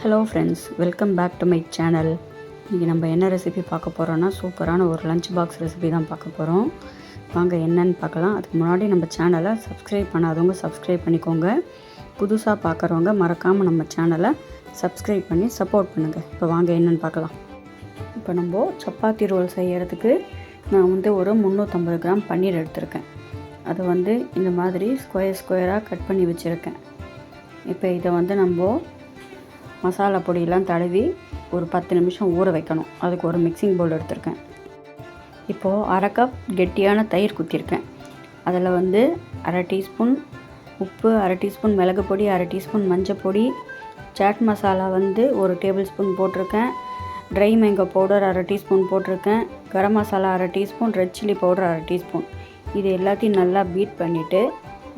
Hello friends, welcome back to my channel. இன்றைக்கி நம்ம என்ன ரெசிபி பார்க்க போகிறோன்னா, சூப்பரான ஒரு லஞ்ச் பாக்ஸ் ரெசிபி தான் பார்க்க போகிறோம். வாங்க என்னன்னு பார்க்கலாம். அதுக்கு முன்னாடி நம்ம சேனலை சப்ஸ்கிரைப் பண்ணாதவங்க சப்ஸ்கிரைப் பண்ணிக்கோங்க. புதுசாக பார்க்குறவங்க மறக்காமல் நம்ம சேனலை சப்ஸ்கிரைப் பண்ணி சப்போர்ட் பண்ணுங்கள். இப்போ வாங்க என்னென்னு பார்க்கலாம். இப்போ நம்ம சப்பாத்தி ரோல் செய்கிறதுக்கு நான் ஒரு 350 கிராம் பன்னீர் எடுத்திருக்கேன். அதை இந்த மாதிரி ஸ்கொயராக கட் பண்ணி வச்சுருக்கேன். இப்போ இதை நம்ம மசாலா பொடியெல்லாம் தடவி ஒரு 10 நிமிஷம் ஊற வைக்கணும். அதுக்கு ஒரு மிக்சிங் பவுல் எடுத்திருக்கேன். இப்போது அரை கப் கெட்டியான தயிர் குத்திருக்கேன். அதில் அரை டீஸ்பூன் உப்பு, அரை டீஸ்பூன் மிளகு பொடி, அரை டீஸ்பூன் மஞ்சள் பொடி, சாட் மசாலா 1 டேபிள் ஸ்பூன் போட்டிருக்கேன். ட்ரை மேங்கோ பவுடர் அரை டீஸ்பூன் போட்டிருக்கேன். கரம் மசாலா அரை டீஸ்பூன், ரெட் சில்லி பவுடர் அரை டீஸ்பூன். இது எல்லாத்தையும் நல்லா பீட் பண்ணிவிட்டு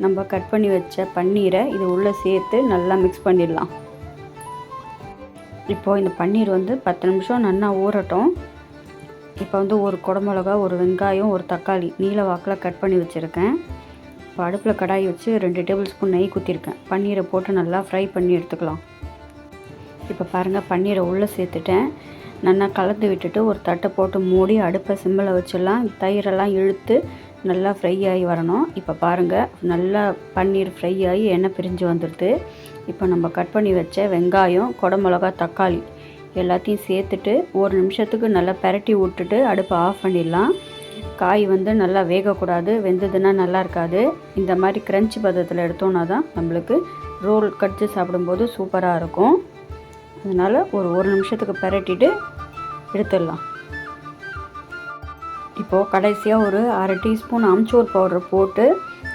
நம்ம கட் பண்ணி வச்ச பன்னீரை இது உள்ளே சேர்த்து நல்லா மிக்ஸ் பண்ணிடலாம். இப்போது இந்த பன்னீர் 10 நிமிஷம் நல்லா ஊறட்டும். இப்போ ஒரு குடமிளகா, ஒரு வெங்காயம், ஒரு தக்காளி நீல வாக்கில் கட் பண்ணி வச்சுருக்கேன். இப்போ அடுப்பில் கடாய் வச்சு 2 டேபிள் ஸ்பூன் நெய் குத்திருக்கேன். பன்னீரை போட்டு நல்லா ஃப்ரை பண்ணி எடுத்துக்கலாம். இப்போ பாருங்கள், பன்னீரை உள்ளே சேர்த்துட்டேன். நல்லா கலந்து விட்டுட்டு ஒரு தட்டை போட்டு மூடி அடுப்பை சிம்மில் வச்சிடலாம். தயிரெல்லாம் இழுத்து நல்லா ஃப்ரை ஆகி வரணும். இப்போ பாருங்கள், நல்லா பன்னீர் ஃப்ரை ஆகி எண்ணெய் பிரிஞ்சு வந்துடுது. இப்போ நம்ம கட் பண்ணி வச்ச வெங்காயம், குடமிளகா, தக்காளி எல்லாத்தையும் சேர்த்துட்டு ஒரு நிமிஷத்துக்கு நல்லா பெரட்டி விட்டுட்டு அடுப்பை ஆஃப் பண்ணிடலாம். காய் நல்லா வேகக்கூடாது, வெந்ததுன்னா நல்லா இருக்காது. இந்த மாதிரி கிரன்ச்சி பதத்தில் எடுத்தோன்னா தான் நம்மளுக்கு ரோல் கடிச்சு சாப்பிடும்போது சூப்பராக இருக்கும். அதனால் ஒரு நிமிஷத்துக்கு பெரட்டிட்டு எடுத்துடலாம். இப்போது கடைசியாக ஒரு அரை டீஸ்பூன் அம்ச்சூர் பவுடர் போட்டு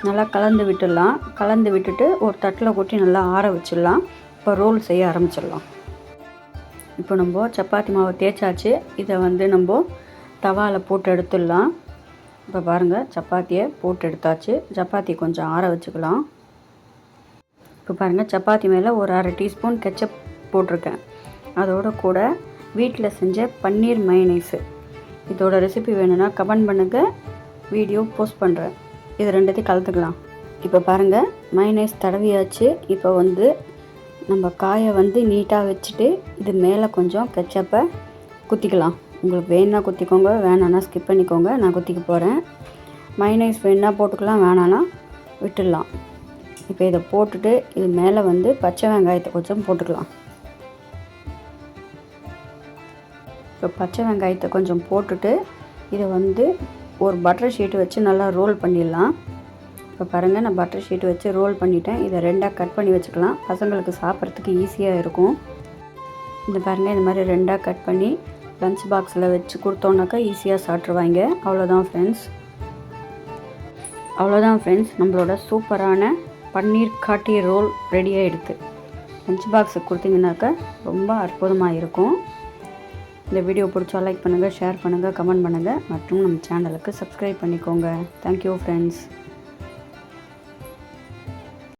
நல்லா கலந்து விட்டுடலாம். கலந்து விட்டுட்டு ஒரு தட்டில் கொட்டி நல்லா ஆற வச்சிடலாம். இப்போ ரோல் செய்ய ஆரம்பிச்சிடலாம். இப்போ நம்ம சப்பாத்தி மாவை தேய்ச்சாச்சு. இதை நம்ம தவாவில் போட்டு எடுத்துடலாம். இப்போ பாருங்கள், சப்பாத்தியை போட்டு எடுத்தாச்சு. சப்பாத்தி கொஞ்சம் ஆற வச்சுக்கலாம். இப்போ பாருங்கள், சப்பாத்தி மேலே ஒரு அரை டீஸ்பூன் கெச்சப் போட்டிருக்கேன். அதோட கூட வீட்டில் செஞ்ச பன்னீர் மயோனைஸு. இதோட ரெசிபி வேணும்னா கமெண்ட் பண்ணுங்கள், வீடியோ போஸ்ட் பண்ணுறேன். இது ரெண்டுத்தையும் கலந்துக்கலாம். இப்போ பாருங்கள், மயோனைஸ் தடவியாச்சு. இப்போ நம்ம காயை நீட்டாக வச்சுட்டு இது மேலே கொஞ்சம் கெச்சப்பை குத்திக்கலாம். உங்களுக்கு வேணுன்னா குத்திக்கோங்க, வேணான்னா ஸ்கிப் பண்ணிக்கோங்க. நான் குத்திக்க போகிறேன். மயோனைஸ் வேணுன்னா போட்டுக்கலாம், வேணான்னா விட்டுடலாம். இப்போ இதை போட்டுட்டு இது மேலே பச்சை வெங்காயத்தை கொஞ்சம் போட்டுக்கலாம். இப்போ பச்சை வெங்காயத்தை கொஞ்சம் போட்டுட்டு இதை ஒரு பட்டர் ஷீட்டு வச்சு நல்லா ரோல் பண்ணிடலாம். இப்போ பாருங்கள், நான் பட்டர் ஷீட்டு வச்சு ரோல் பண்ணிட்டேன். இதை 2ஆக கட் பண்ணி வச்சுக்கலாம். பசங்களுக்கு சாப்பிட்றதுக்கு ஈஸியாக இருக்கும். இந்த பாருங்கள், இந்த மாதிரி 2ஆக கட் பண்ணி லஞ்ச் பாக்ஸில் வச்சு கொடுத்தோன்னாக்கா ஈஸியாக சாப்பிட்ருவாங்க. அவ்வளோதான் ஃப்ரெண்ட்ஸ், நம்மளோட சூப்பரான பன்னீர் காட்டி ரோல் ரெடி ஆகிடுது. லஞ்ச் பாக்ஸுக்கு கொடுத்தீங்கன்னாக்கா ரொம்ப அற்புதமாக இருக்கும். இந்த வீடியோ பிடிச்சா லைக் பண்ணுங்கள், ஷேர் பண்ணுங்கள், கமெண்ட் பண்ணுங்கள் மற்றும் நம்ம சேனலுக்கு சப்ஸ்கிரைப் பண்ணிக்கோங்க. Thank you friends.